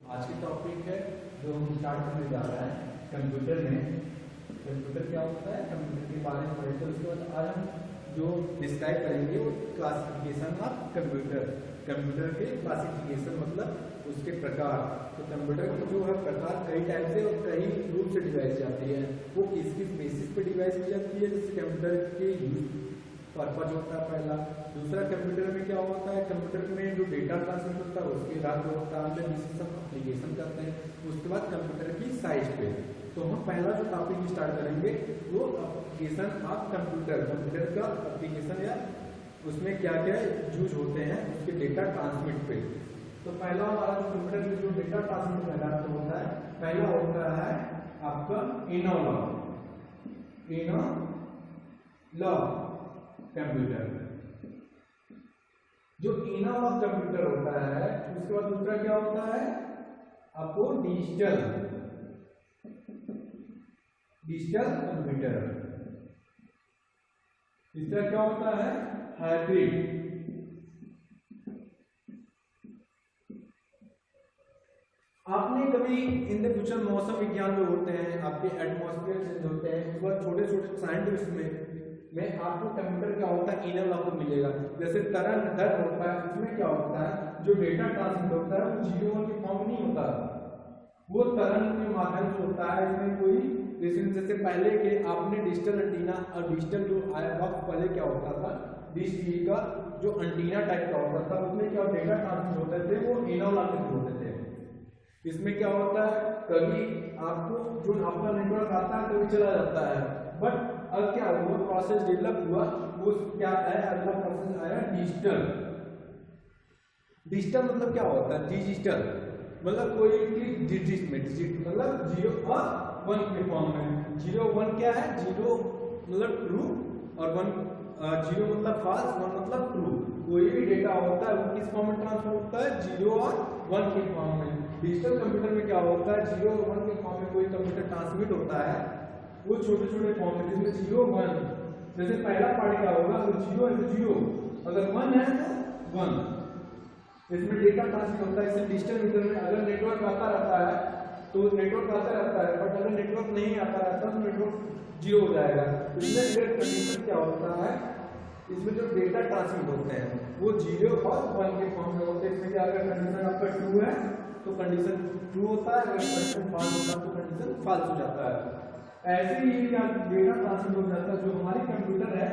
आज की टॉपिक है जो हम स्टार्ट करने जा रहे हैं कंप्यूटर में। कंप्यूटर क्या होता है, कंप्यूटर के बारे में पढ़े तो उसके बाद आज हम जो डिस्क्राइब करेंगे वो क्लासिफिकेशन ऑफ कंप्यूटर। कंप्यूटर के क्लासिफिकेशन मतलब उसके प्रकार। तो कंप्यूटर के जो है प्रकार कई टाइप से और कई रूप से डिवाइस जाती है। वो किस किस बेसिस पे डिवाइस की जाती है, जैसे कंप्यूटर के यूज पर्पज होता है पहला। दूसरा, कंप्यूटर में क्या होता है, कंप्यूटर में जो डेटा ट्रांसफर होता है उसके आधार पर होता है, जिससे सब एप्लीकेशन करते हैं। उसके बाद कंप्यूटर की साइज पे तो हम पहला जो टॉपिक स्टार्ट करेंगे वो एप्लीकेशन ऑफ कंप्यूटर। कंप्यूटर का एप्लीकेशन या उसमें क्या क्या यूज होते हैं उसके डेटा ट्रांसमिट पे। तो पहला हमारा कंप्यूटर में जो डेटा ट्रांसमिट पदार्थ होता है, पहला होता है आपका एनालॉग कंप्यूटर। जो एनालॉग कंप्यूटर होता है, उसके बाद दूसरा क्या होता है आपको डिजिटल कंप्यूटर। तीसरा क्या होता है हाइब्रिड। आपने कभी इन द फ्यूचर मौसम विज्ञान में होते हैं, आपके एटमॉस्फेयर चेंज होते हैं, उसके बाद छोटे छोटे साइंटिस्ट में आपको कंप्यूटर क्या होता है एनालॉग को मिलेगा। जैसे तरंग दर होता है, इसमें क्या होता है जो डेटा ट्रांसमिट होता है वो 0 1 के फॉर्म नहीं होता, वो तरंग के माध्यम से होता है। इसमें कोई जैसे पहले के आपने डिजिटल एंटीना और डिजिटल जो आया वक्त पहले क्या होता था, डिश टीवी का जो एंटीना टाइप का होता था उसमें क्या डेटा ट्रांसमिट होते थे वो एनालॉग के थ्रू होते थे। इसमें क्या होता है कभी आपको जो आपका नेटवर्क आता है कभी चला जाता है, बट अब क्या हुआ प्रोसेस डेवलप हुआ, वो क्या है अगला प्रोसेस आया डिजिटल। डिजिटल मतलब क्या होता है, डिजिटल मतलब कोई डिजिट में डिजिट मतलब 0 और 1 के फॉर्म में। 0 1 क्या है, 0 मतलब ट्रू और 1 0 मतलब फॉल्स, 1 मतलब ट्रू। कोई भी डेटा होता है वो किस फॉर्म में ट्रांसफर होता है, 0 और 1 के फॉर्म में। डिजिटल कंप्यूटर में क्या होता है 0 और 1 के फॉर्म में कोई कंप्यूटर ट्रांसमिट होता है वो छोटे छोटे फॉर्म में, जिसमें 0 1 जैसे पहला पार्ट क्या होगा, अगर 0 है तो 0, अगर 1 है तो 1। इसमें डेटा ट्रांसमिट होता है। इसे डिजिटल मीटर में अगर नेटवर्क आता रहता है तो नेटवर्क आता रहता है, बट अगर नेटवर्क नहीं आता रहता तो नेटवर्क 0 हो जाएगा। इसमें कंडीशन क्या होता है, इसमें जो डेटा ट्रांसमिट होते हैं वो 0 और 1 के फॉर्म में होते हैं। इसमें क्या अगर कंडीशन आपका ट्रू है तो कंडीशन ट्रू होता है, अगर कंडीशन फॉल्स होता है तो कंडीशन फॉल्स हो जाता है। ऐसे ही क्या डेटा ट्रांसमिट हो जाता है। जो हमारी कंप्यूटर है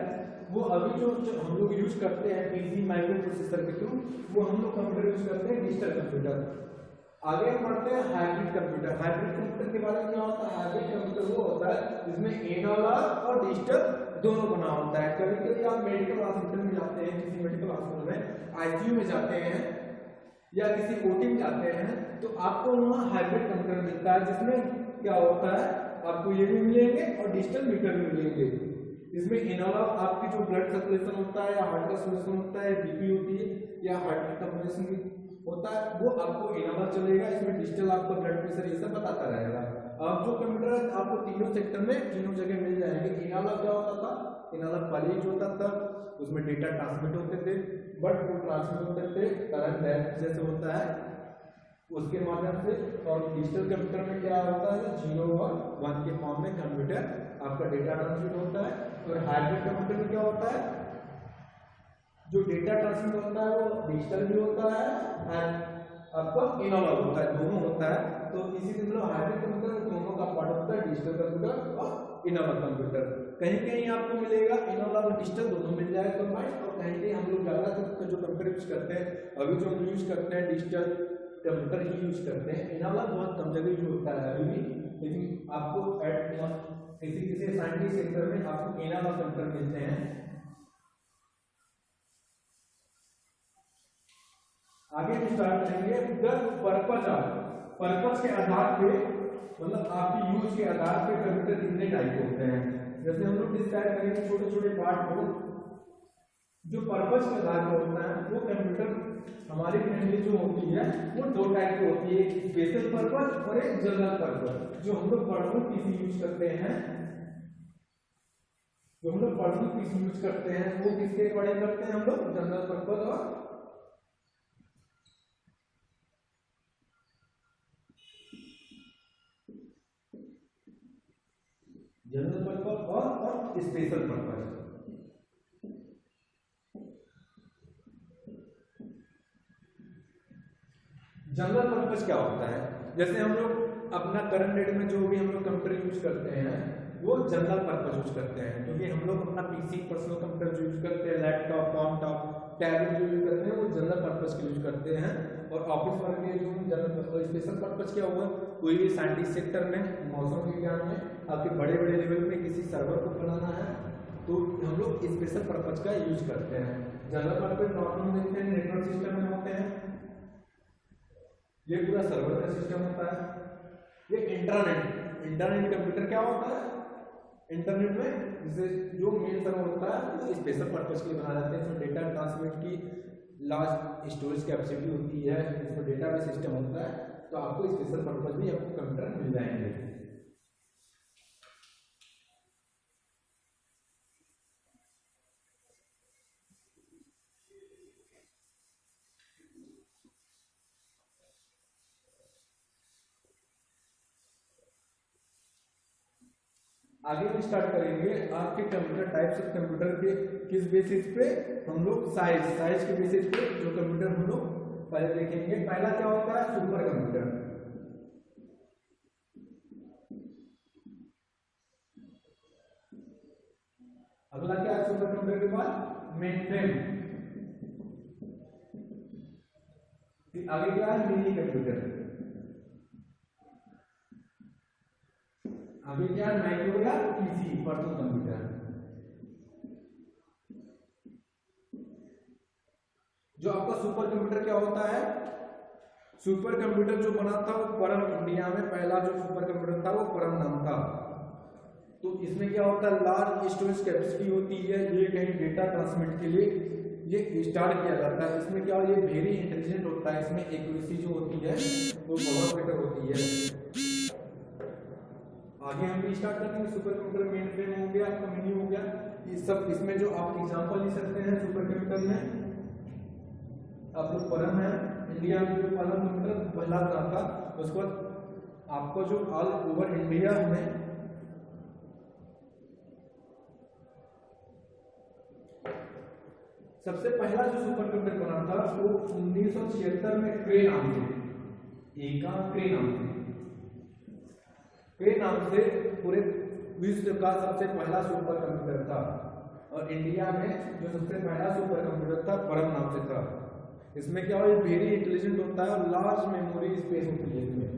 वो अभी जो हम लोग यूज करते हैं पीसी माइक्रो प्रोसेसर के थ्रू, वो हम लोग कंप्यूटर यूज करते हैं डिजिटल कंप्यूटर। आगे हम पढ़ते हैं हाइब्रिड कंप्यूटर। हाइब्रिड कंप्यूटर के बारे में क्या होता है, हाइब्रिड कंप्यूटर वो होता है जिसमें एनालॉग और डिजिटल दोनों बना होता है। कभी कभी आप मेडिकल हॉस्पिटल में जाते हैं, किसी मेडिकल हॉस्पिटल में आईसीयू में जाते हैं या किसी ओटी में जाते हैं तो आपको वहाँ हाइब्रिड कंप्यूटर मिलता है, जिसमें क्या होता है आपको ये भी मिलेंगे और डिजिटल मीटर भी मिलेंगे। इसमें एनालॉग आपकी जो ब्लड सर्कुलेशन होता है या हार्ट का सर्कुलेशन होता है, बीपी होती है या हार्ट की कंप्रेशन भी होता है, वो आपको एनालॉग चलेगा। इसमें डिजिटल आपका ब्लड प्रेशर ये सब बताता रहेगा। अब जो कंप्यूटर है आपको तीनों सेक्टर में तीनों जगह मिल जाएंगे। एनालॉग क्या होता था, एनालॉग पहले ही होता था, उसमें डेटा ट्रांसमिट होते थे, बट वो ट्रांसमिट होते थे तरंग जैसे होता है उसके माध्यम से। और डिजिटल कंप्यूटर में क्या होता है 0 और 1 के फॉर्म में कंप्यूटर आपका डेटा ट्रांसमिट होता है। और हाइब्रिड कंप्यूटर में क्या होता है, जो डेटा ट्रांसमिट होता है वो डिजिटल भी होता है और आपका एनालॉग होता है, दोनों होता है। तो इसी तरह हाइब्रिड कंप्यूटर में दोनों का पार्ट होता है, डिजिटल कंप्यूटर और एनालॉग कंप्यूटर। कहीं कहीं आपको मिलेगा एनालॉग और डिजिटल दोनों मिल जाएगा कंबाइंड, और कहीं कहीं हम लोग ज्यादातर जो कंप्यूटर यूज करते हैं अभी जो हम यूज करते हैं डिजिटल कंप्यूटर ही यूज करते हैं। एनालॉग बहुत कम जगह यूज होता है अभी भी, लेकिन आपको किसी साइंटिफिक सेक्टर में आपको एनालॉग कंप्यूटर मिलते हैं। आगे हम स्टार्ट करेंगे पर्पस के आधार पे, मतलब आपकी यूज के आधार पे कंप्यूटर कितने टाइप होते हैं। जैसे हम लोग डिस्क्राइब करेंगे छोटे छोटे पार्ट को। जो पर्पस के आधार पे होता है वो कंप्यूटर हमारी फैमिली जो होती है वो 2 टाइप की होती है, एक स्पेशल पर्पस और एक जनरल पर्पस। जो हम लोग पर्सनल पीसी यूज करते हैं, जो हम लोग पर्सनल पीसी यूज करते हैं वो किसके अकॉर्डिंग करते हैं, हम लोग जनरल पर्पस और जनरल पर्पज और स्पेशल पर्पज। जनरल पर्पज क्या होता है? जैसे हम लोग अपना करंट डेट में जो भी हम लोग कंप्यूटर यूज करते हैं वो जनरल पर्पज यूज करते हैं, क्योंकि हम लोग अपना पीसी पर्सनल कंप्यूटर यूज करते हैं, लैपटॉप, लैपटॉप, टैबलेट जो यूज करते हैं वो जनरल पर्पज के यूज करते हैं। और ऑफिस वर्क के जो जनरल स्पेशल पर्पज क्या हुआ, कोई भी साइंटिस्ट सेक्टर में, मौसम विज्ञान में आपके बड़े बड़े लेवल पे किसी सर्वर को बनाना है तो हम लोग स्पेशल पर्पज का यूज करते हैं। जनरल पर्पज नॉर्मल देखते हैं नेटवर्क सिस्टम में होते हैं, ये पूरा सर्वर का सिस्टम होता है। ये इंटरनेट कंप्यूटर क्या होता है? इंटरनेट में जैसे जो मेन सर्वर होता है वो स्पेशल पर्पज के लिए बनाया जाता है। इसमें डेटा ट्रांसमिट की लार्ज स्टोरेज कैपेसिटी होती है, इसमें डेटाबेस सिस्टम होता है, तो आपको स्पेशल पर्पज भी आपको कंप्यूटर मिल जाएंगे। आगे हम स्टार्ट करेंगे आपके कंप्यूटर टाइप्स ऑफ कंप्यूटर के किस बेसिस पे हम लोग साइज के बेसिस पे जो कंप्यूटर हम लोग पहले देखेंगे। पहला क्या होता है? Super computer. अगला क्या है सुपर कंप्यूटर के बाद? मेनफ्रेम। आगे क्या है? Mini computer. अभी क्या है? माइक्रो या पीसी, पर्सनल कंप्यूटर। जो आपका सुपर कंप्यूटर क्या होता है? सुपर कंप्यूटर जो बना था वो परम, इंडिया में पहला जो सुपर कंप्यूटर था वो परम नाम था। तो इसमें क्या होता है? लार्ज स्टोरेज कैपेसिटी होती है, ये कहीं डेटा ट्रांसमिट के लिए ये स्टार्ट किया जाता है। इसमें क्या, ये वेरी इंटेलिजेंट होता है, इसमें एक्यूरेसी जो होती है वो बहुत बेटर होती है। आगे हम भी स्टार्ट करेंगे। सुपर कंप्यूटर मेन फ्रेम हो गया, आपका मिनी हो गया, ये सब इसमें जो आप एग्जांपल ले सकते हैं सुपर कंप्यूटर में। आप लोग परम है, इंडिया में जो परम कंप्यूटर पहला था, उसके बाद आपको जो ऑल ओवर इंडिया में सबसे पहला जो सुपर कंप्यूटर बना था वो 1976 में क्रे नाम से, क्रे नाम से पूरे विश्व का सबसे पहला सुपर कंप्यूटर था। और इंडिया में जो सबसे पहला सुपर कंप्यूटर था परम नाम से था। इसमें क्या है? वेरी इंटेलिजेंट होता है और लार्ज मेमोरी स्पेस होती है इसमें।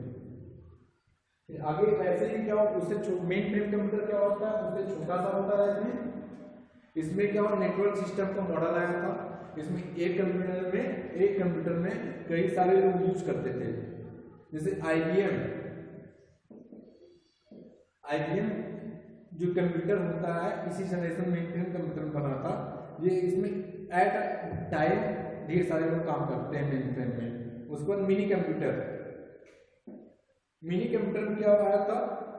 आगे वैसे ही क्या, उससे मेन फ्रेम कंप्यूटर क्या होता है? उससे छोटा सा होता है। इसमें क्या, नेटवर्क सिस्टम का मॉडल आया था। इसमें एक कंप्यूटर में कई सारे लोग यूज करते थे, जैसे आईबीएम जो कंप्यूटर होता है इसी जनरेशन में कंप्यूटर बना था। ये इसमें एट टाइम ढेर सारे लोग काम करते हैं मेन फ्रेम में। उसके बाद मिनी कंप्यूटर में क्या आया था?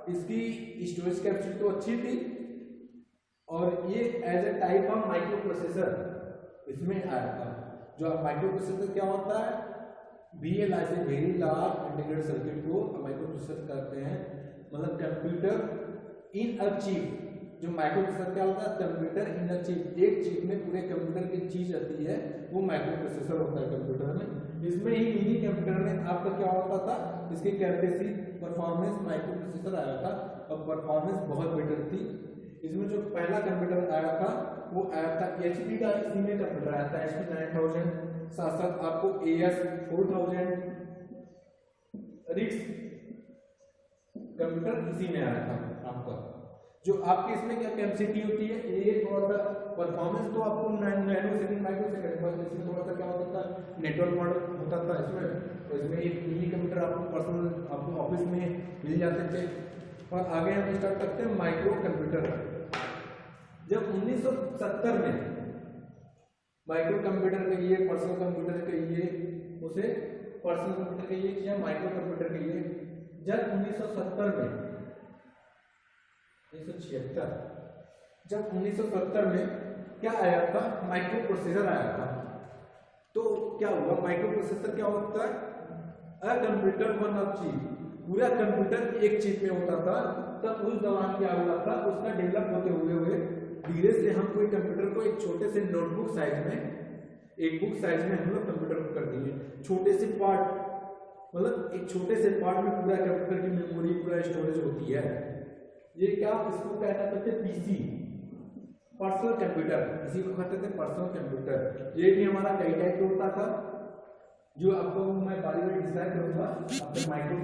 इसकी स्टोरेज कैपेसिटी तो अच्छी थी और ये as a type of microprocessor इसमें आया था। जो माइक्रो प्रोसेसर क्या होता है? VLI से वेरी लार्ज इंटीग्रेटेड सर्किट को माइक्रो प्रोसेसर कहते हैं। मतलब कंप्यूटर इन अ चिप। जो माइक्रो प्रोसेसर क्या होता है? कंप्यूटर इन अ चिप, एक चिप में पूरे कंप्यूटर की चीज आती है, वो माइक्रो प्रोसेसर होता है कंप्यूटर में। इसमें ही मिनी कंप्यूटर में आपका क्या होता था? इसकी कैपेसिटी परफॉर्मेंस माइक्रो प्रोसेसर आया था और परफॉर्मेंस बहुत बेटर थी। इसमें जो पहला कंप्यूटर आया था वो आया था HP का, इसी में कंप्यूटर आया था HP 9000। साथ साथ आपको AS 4000 रिक्स कंप्यूटर इसी में आया था आपका। जो आपके इसमें क्या कैपेसिटी होती है? ये थोड़ा सा परफॉर्मेंस तो आपको नैनो सेकंड माइक्रो सेकंड, बस इसमें थोड़ा सा क्या होता था? नेटवर्क मॉडल होता था इसमें। तो इसमें एक मिनी कंप्यूटर आपको पर्सनल आपको ऑफिस में मिल जाते थे। और आगे हम स्टार्ट करते हैं माइक्रो कंप्यूटर। जब 1970 में माइक्रो कंप्यूटर कहिए, पर्सनल कंप्यूटर कहिए, उसे पर्सनल कंप्यूटर कहिए या माइक्रो कंप्यूटर कहिए। जब 1970 में 1976 जब 1970 में क्या आया था? माइक्रो प्रोसेसर आया था। तो क्या हुआ? माइक्रो प्रोसेसर क्या होता है? A computer one of chip, पूरा कंप्यूटर एक चिप में होता था, तब उस दौरान क्या हुआ था, उसका डेवलप होते हुए हुए धीरे से हम कोई कंप्यूटर को एक छोटे से नोटबुक साइज में, एक बुक साइज में हम लोग कंप्यूटर को कर दिए। छोटे से पार्ट, मतलब एक छोटे से पार्ट में पूरा कंप्यूटर की मेमोरी, पूरा स्टोरेज होती है। ये क्या, इसको क्या कहते थे, पीसी, पर्सनल कंप्यूटर, इसी को कहते थे पर्सनल कंप्यूटर। ये भी हमारा कई टाइप का होता था, जो आपको मैं बारी बारी डिस्क्राइब करूंगा। आपको माइक्रो,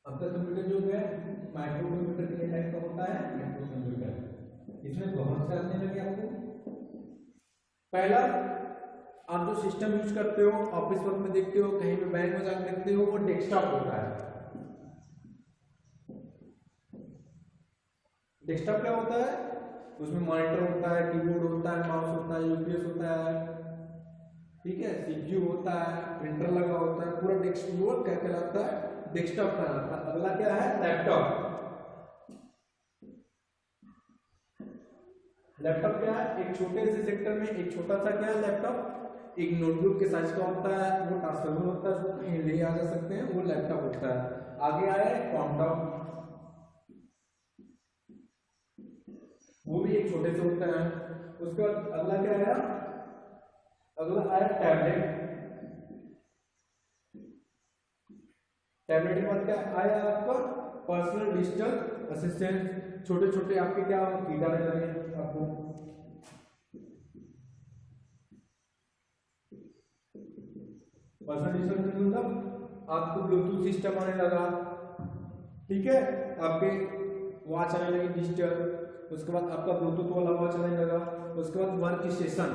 आपका कंप्यूटर जो है माइक्रो कंप्यूटर के टाइप का होता है। माइक्रो कंप्यूटर, इसमें बहुत से आने लगे आपको। पहला, आप जो सिस्टम यूज करते हो, ऑफिस वर्क में देखते हो, कहीं भी बैंक में जाकर देखते हो, वो डेस्कटॉप होता है। डेस्कटॉप क्या होता है, उसमें मॉनिटर होता है, कीबोर्ड होता है, माउस होता है, यूपीएस होता है, ठीक है, सीपीयू होता है, प्रिंटर लगा होता है, पूरा डेस्कटॉप क्या कहलाता है, डेस्कटॉप कहलाता है। अगला क्या है, लैपटॉप। लैपटॉप क्या है, एक छोटे से सेक्टर में एक छोटा सा क्या है लैपटॉप, एक नोटबुक के साइज का होता है, वो ट्रांसफरेबल होता है, उसको कहीं ले आ जा सकते हैं, वो लैपटॉप होता है। आगे आया है कॉम्पटॉप, वो भी एक छोटे से होता है। उसके बाद अगला क्या आया, अगला आया टैबलेट। टैबलेट के बाद क्या आया आपका, पर्सनल डिजिटल असिस्टेंट। छोटे छोटे आपके क्या कीटाणु लगे आपको, पर्सनल डिजिटल मतलब आपको ब्लूटूथ सिस्टम आने लगा, ठीक है, आपके वॉच आने लगी डिजिटल, उसके बाद आपका ब्लूटूथ वाला वॉच आने लगा। उसके बाद वर्क स्टेशन,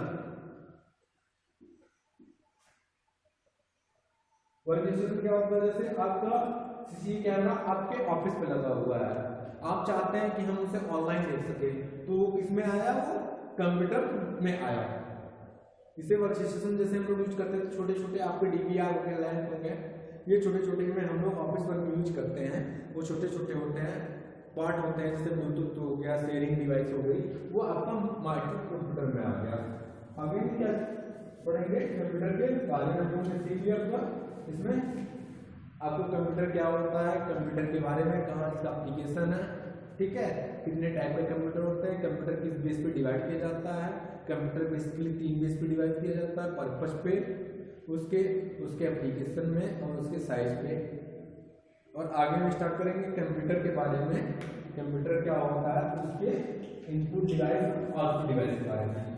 वर्क स्टेशन क्या होता है, जैसे आपका सीसीटीवी कैमरा आपके ऑफिस पे लगा हुआ है, आप चाहते हैं कि हम उसे ऑनलाइन देख सके, तो वो किसमें आया, वो कंप्यूटर में आया। इसे वर्क स्टेशन जैसे हम लोग यूज करते हैं, छोटे छोटे आपके डीवीआर हो गए, लैंप हो गए, ये छोटे छोटे में हम लोग ऑफिस वर्क में यूज करते हैं। वो छोटे छोटे होते हैं, पार्ट होते हैं, जैसे ब्लूटूथ हो गया, शेयरिंग डिवाइस हो गई, वो आपका माइक्रो कंप्यूटर में आ गया। आगे क्या पढ़ेंगे, कंप्यूटर के बारे में हमने सीख लिया था। इसमें आपको कंप्यूटर क्या होता है, कंप्यूटर के बारे में, कहाँ इसका एप्लीकेशन है, ठीक है, कितने टाइप के कंप्यूटर होते हैं, कंप्यूटर किस बेस पे डिवाइड किया जाता है। कंप्यूटर बेसिकली 3 बेस पे डिवाइड किया जाता है, पर्पस पे, उसके एप्लीकेशन में और उसके साइज पे। और आगे हम स्टार्ट करेंगे कंप्यूटर के बारे में, कंप्यूटर क्या होता है, उसके इनपुट डिवाइस और आउटपुट डिवाइस के बारे में।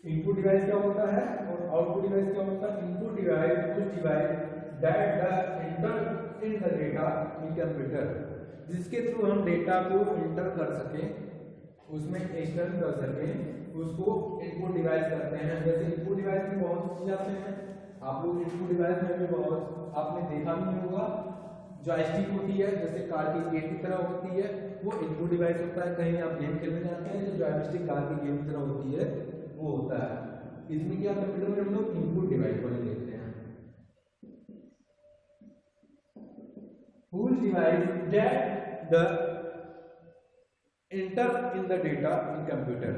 इनपुट डिवाइस क्या होता है और आउटपुट डिवाइस क्या होता है। इनपुट डिवाइस उस device that the enter in the data in computer, जिसके थ्रू हम डेटा को एंटर कर सकें, उसमें एक्सटर्न कर सकें, उसको इनपुट डिवाइस करते हैं। जैसे इनपुट डिवाइस में बहुत चीज आते हैं, आप लोग इनपुट डिवाइस में भी बहुत आपने देखा नहीं होगा, जॉयस्टिक होती है, जैसे कार की गेट की तरह होती है, वो इनपुट डिवाइस होता है। कहीं आप गेम खेलने जाते हैं तो जॉयस्टिक कार की गेम की तरह होती है, वो होता है। इसमें क्या कंप्यूटर में हम लोग इनपुट डिवाइस वाले देखते हैं। Full device that the enter in the data in computer,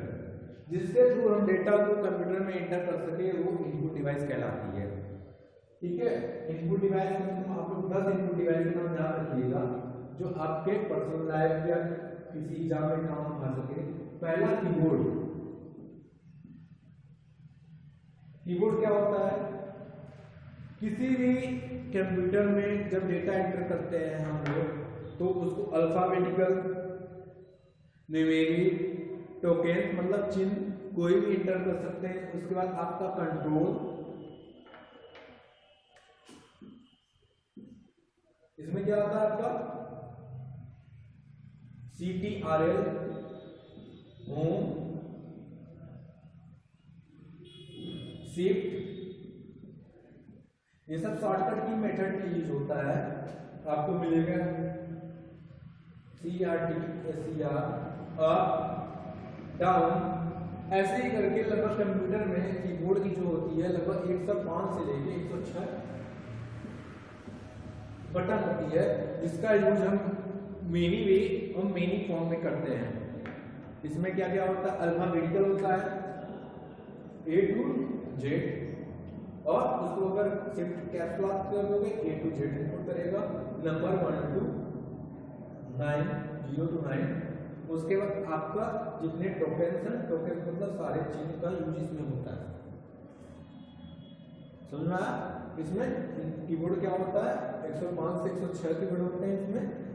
जिसके थ्रू हम डेटा को कंप्यूटर में एंटर कर सके, वो इनपुट डिवाइस कहलाती है, ठीक है। इनपुट डिवाइस में आप लोग 10 इनपुट डिवाइस के नाम याद रखिएगा, जो आपके पर्सनल लाइफ या किसी एग्जाम में काम आ सके। पहला कीबोर्ड। कीबोर्ड क्या होता है, किसी भी कंप्यूटर में जब डेटा एंटर करते हैं हम लोग, तो उसको अल्फाबेटिकल, न्यूमेरिक, टोकन मतलब चिन्ह कोई भी एंटर कर सकते हैं। उसके बाद आपका कंट्रोल, इसमें क्या होता है आपका CTRL, होम, शिफ्ट, ये सब शॉर्टकट की मेथड की यूज होता है। आपको मिलेगा CRT अप डाउन, ऐसे ही करके लगभग कंप्यूटर में कीबोर्ड की जो होती है लगभग 105 से लेके 106 बटन होती है, जिसका यूज हम मेनी फॉर्म में करते हैं। इसमें क्या क्या होता है, अल्फाबेटिकल होता है A to Z, और उसको अगर शिफ्ट कैप्स लॉक कर दोगे A to Z इनपुट करेगा, नंबर 1 to 9, 0 to 9। उसके बाद आपका जितने टोकन्स हैं, टोकन मतलब सारे चीज का यूज इसमें होता है। समझ में आया? इसमें कीबोर्ड क्या होता है, 105 से 106 कीबोर्ड होते हैं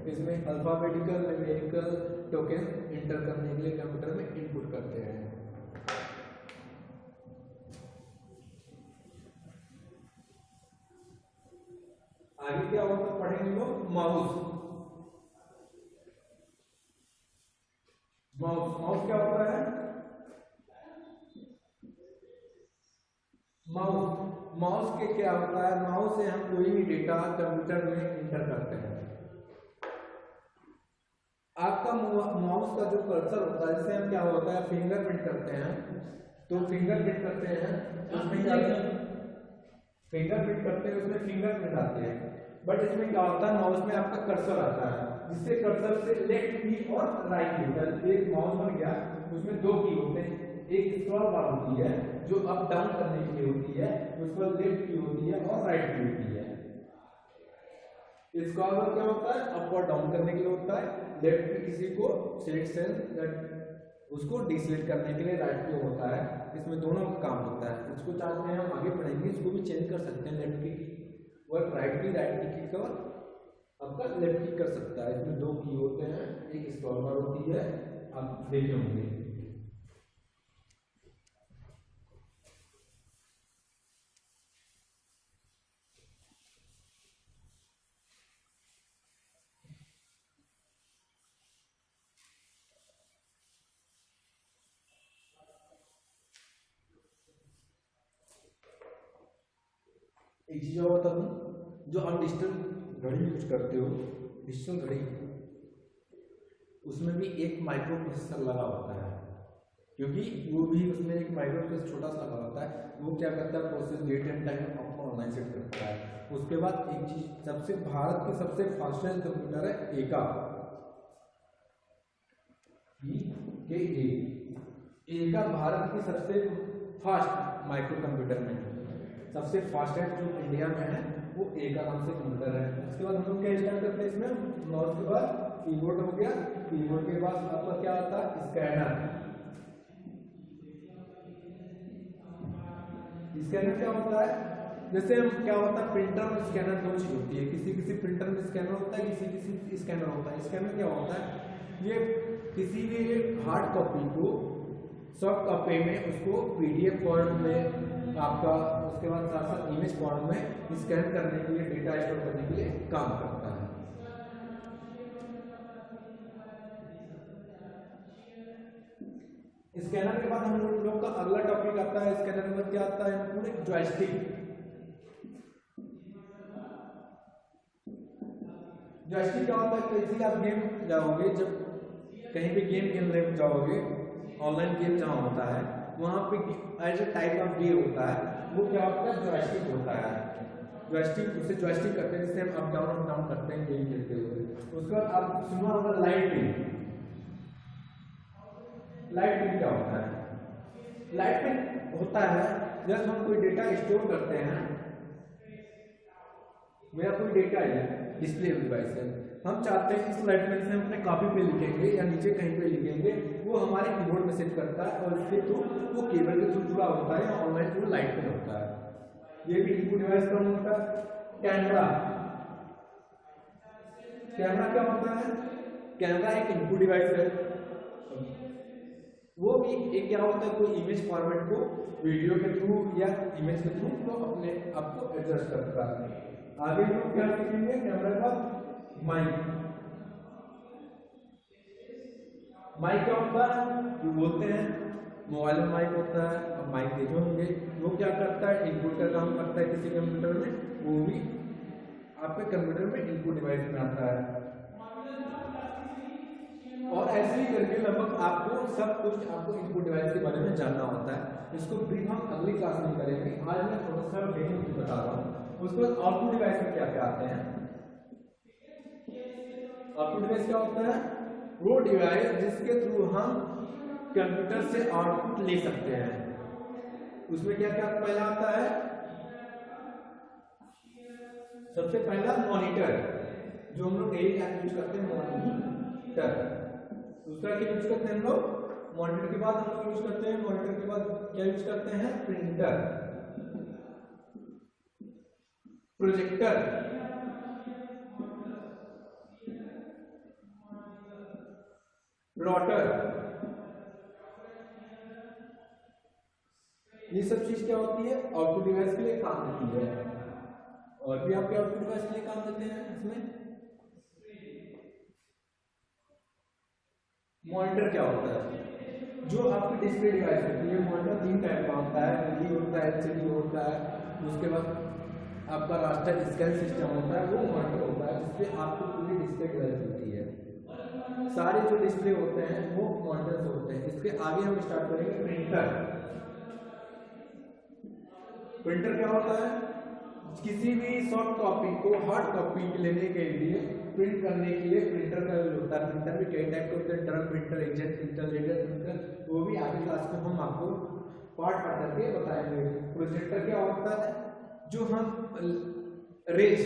इसमें अल्फाबेटिकल न्यूमेरिकल टोकन एंटर करने के लिए कंप्यूटर में इनपुट करते हैं। आगे क्या होता है पढ़ेंगे लोग, माउस क्या होता है, माउस के क्या होता है, माउस से हम कोई भी डेटा कंप्यूटर में एंटर करते हैं। आपका माउस का जो कर्सर होता है, जैसे हम क्या होता है फिंगरप्रिंट करते हैं, तो फिंगरप्रिंट करते हैं उसमें क्या फिंगरप्रिंट करते हैं उसमें फिंगरप्रिंट आते हैं, बट इसमें क्या होता है माउस में आपका कर्सर आता है, जिससे कर्सर से लेफ्ट की और राइट की होता है। एक माउस बन गया, उसमें दो की होते हैं, एक स्क्रॉल बार होती है जो अप डाउन करने के लिए होती है, उस पर लेफ्ट की होती है और राइट की होती है। स्क्रॉल बार क्या होता है, अप और डाउन करने के लिए होता है, लेफ्ट की किसी को सिलेक्ट सेल उसको डिसेलेक्ट करने के लिए राइट की होता है। इसमें दोनों का काम होता है। इसको चाहते हैं हम आगे पढ़ेंगे, इसको भी चेंज कर सकते हैं, लेफ्ट की और राइट की का आपका लेफ्ट क्लिक कर सकता है। इसमें दो की होते हैं, एक स्क्रॉल बार होती है, आप देखे होंगे। एक चीज और बता दूं, जो हम डिजिटल घड़ी यूज करते हो, डिजिटल घड़ी, उसमें भी एक माइक्रो प्रोसेसर लगा होता है, क्योंकि वो भी उसमें एक माइक्रो प्रोसेसर छोटा सा लगा होता है। वो क्या करता है, प्रोसेस डेट एंड टाइम आपको ऑनलाइन सेट करता है। उसके बाद एक चीज, सबसे भारत की सबसे फास्टेस्ट कंप्यूटर है एका, एका भारत की सबसे फास्ट माइक्रो कंप्यूटर में सबसे फास्टेस्ट जो इंडिया में है वो एका नाम से कंप्यूटर है। उसके बाद हम लोग क्या स्टार्ट करते हैं, इसमें माउस के बाद कीबोर्ड हो गया, कीबोर्ड के बाद आपका क्या आता है, स्कैनर। स्कैनर क्या होता है, जैसे हम क्या होता है प्रिंटर और स्कैनर दो चीज होती है, किसी प्रिंटर में स्कैनर होता है, किसी स्कैनर होता है। स्कैनर क्या होता है, ये किसी भी हार्ड कॉपी को सॉफ्ट कॉपी में उसको PDF फॉर्म में आपका, उसके बाद साथ साथ इमेज फॉर्म में स्कैन करने के लिए, डेटा स्टोर करने के लिए काम करता है। स्कैनर के बाद हम लोग का अगला टॉपिक आता है, स्कैनर के बाद क्या आता है, पूरे जॉयस्टिक। जॉयस्टिक क्या होता है, कैसे आप गेम जाओगे, जब कहीं पे गेम खेलने जाओगे, ऑनलाइन गेम जहाँ होता है वहाँ पे एज ए टाइप ऑफ गे होता है, वो क्या होता है, जॉयस्टिक होता है। जॉयस्टिक, उसे जॉयस्टिक करते हैं, जिससे हम अप डाउन करते हैं गेम खेलते हुए। उसके बाद आप सुना होगा लाइट पिन। लाइट पिन क्या होता है, लाइट पिन होता है जब हम कोई डेटा स्टोर करते हैं, मेरा कोई डेटा है डिस्प्ले डिवाइस है, हम चाहते हैं इस लाइट पिन से हम अपने कॉपी पे लिखेंगे या नीचे कहीं पे लिखेंगे, वो हमारे कीबोर्ड में सेट करता है और इसके थ्रू वो केबल के थ्रू जुड़ा होता है, ऑनलाइन थ्रू लाइट पिन होता है। ये भी इनपुट डिवाइस का होता है। कैमरा, कैमरा क्या होता है, कैमरा एक इनपुट डिवाइस है, वो भी एक क्या होता है, कोई इमेज फॉर्मेट को वीडियो के थ्रू या इमेज के थ्रू तो अपने आपको एडजस्ट करता है। आगे लोग क्या सीखेंगे, कैमरा का माइक। माइक क्या होता है, जो बोलते हैं मोबाइल में माइक होता है, अब माइक देखे होंगे, वो क्या करता है, इनपुट का काम करता है किसी कंप्यूटर में, वो भी आपके कंप्यूटर में इनपुट डिवाइस में आता है। और ऐसे ही करके लगभग आपको सब कुछ आपको इनपुट डिवाइस के बारे में जानना होता है। इसको ब्रीफ हम अगली क्लास में करेंगे, आज मैं थोड़ा सा बेसिक बता रहा हूँ। उसके बाद आउटपुट डिवाइस में क्या क्या आते हैं। आउटपुट डिवाइस क्या होता है, वो डिवाइस जिसके थ्रू हम कंप्यूटर से आउटपुट ले सकते हैं। उसमें क्या क्या पहला आता है, सबसे पहला मॉनिटर, जो हम लोग डेली यूज करते हैं, मॉनिटर। दूसरा क्या यूज करते हैं हम लोग, मॉनिटर के बाद हम लोग यूज करते हैं, मॉनिटर के बाद क्या यूज करते हैं, प्रिंटर, प्रोजेक्टर, प्लॉटर। ये सब चीज क्या होती है, आउटपुट डिवाइस के लिए काम देती है। और भी आपके आउटपुट डिवाइस के लिए काम देते हैं। इसमें मॉनिटर क्या होता है, जो आपकी डिस्प्ले डिवाइस होती है। मॉनिटर 3 टाइप का होता है, एलईडी होता है, एलसीडी होता है। उसके बाद आपका रास्टर स्कैन सिस्टम होता है, वो मॉनिटर होता है जिससे आपको पूरी डिस्प्ले डिवाइस होती है। सारे जो डिस्प्ले होते हैं वो मॉनिटर होते हैं। इसके आगे हम स्टार्ट करेंगे प्रिंटर। प्रिंटर क्या होता है, किसी भी सॉफ्ट कॉपी को हार्ड कॉपी लेने के लिए, प्रिंट करने के लिए प्रिंटर का यूज होता है। प्रिंटर भी कई टाइप के होते हैं, drug printer, inkjet printer, laser printer, वो भी आगे क्लास में हम आपको पार्ट पार्ट करके बताएंगे। प्रोजेक्टर क्या होता है, जो हम रेज,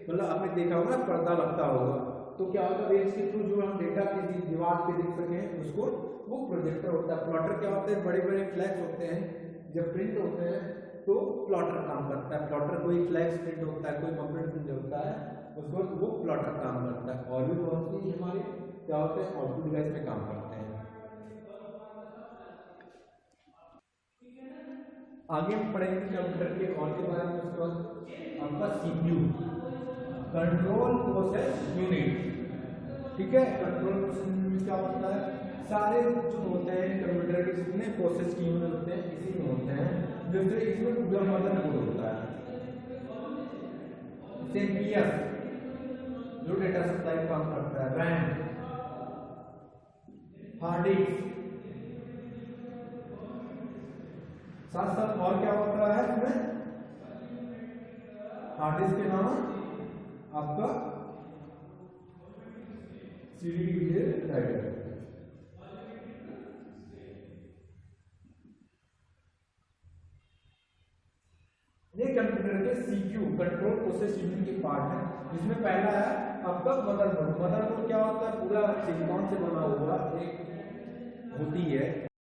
मतलब आपने देखा होगा पर्दा लगता होगा, तो क्या होता है, रेज के थ्रू जो हम डेटा किसी दीवार पे देख सकें उसको, वो प्रोजेक्टर होता है। प्लॉटर क्या होता है, बड़े बड़े फ्लैक्स होते हैं, जब प्रिंट होते हैं तो प्लॉटर काम करता है। प्लॉटर कोई फ्लैक्स प्रिंट होता है, कोई बम्पर प्रिंट होता है, उसको वो प्लॉटर काम करता है। और भी बहुत सी हमारे क्या होते हैं, आउटपुट डिवाइस में काम करते हैं। आगे हम पढ़ेंगे कंप्यूटर के और के बारे में। उसके बाद आपका सीपीयू, कंट्रोल प्रोसेस यूनिट, ठीक है। कंट्रोल प्रोसेस यूनिट क्या होता है, सारे जो होते हैं कंप्यूटर के जितने प्रोसेस की यूनिट होते हैं इसी में होते हैं। जैसे इसमें पूरा मदरबोर्ड होता है, सीपीएस जो डेटा सप्लाई काम करता है, रैम, हार्ड डिस्क, साथ साथ और क्या होता है इसमें, हार्ड डिस्क के नाम आपका सीडी राइटर। ये कंप्यूटर के सीपीयू, कंट्रोल प्रोसेस यूनिट के पार्ट है। जिसमें पहला है आपका मदरबोर्ड। मदरबोर्ड क्या होता है, पूरा सिलिकॉन से बना हुआ एक होती है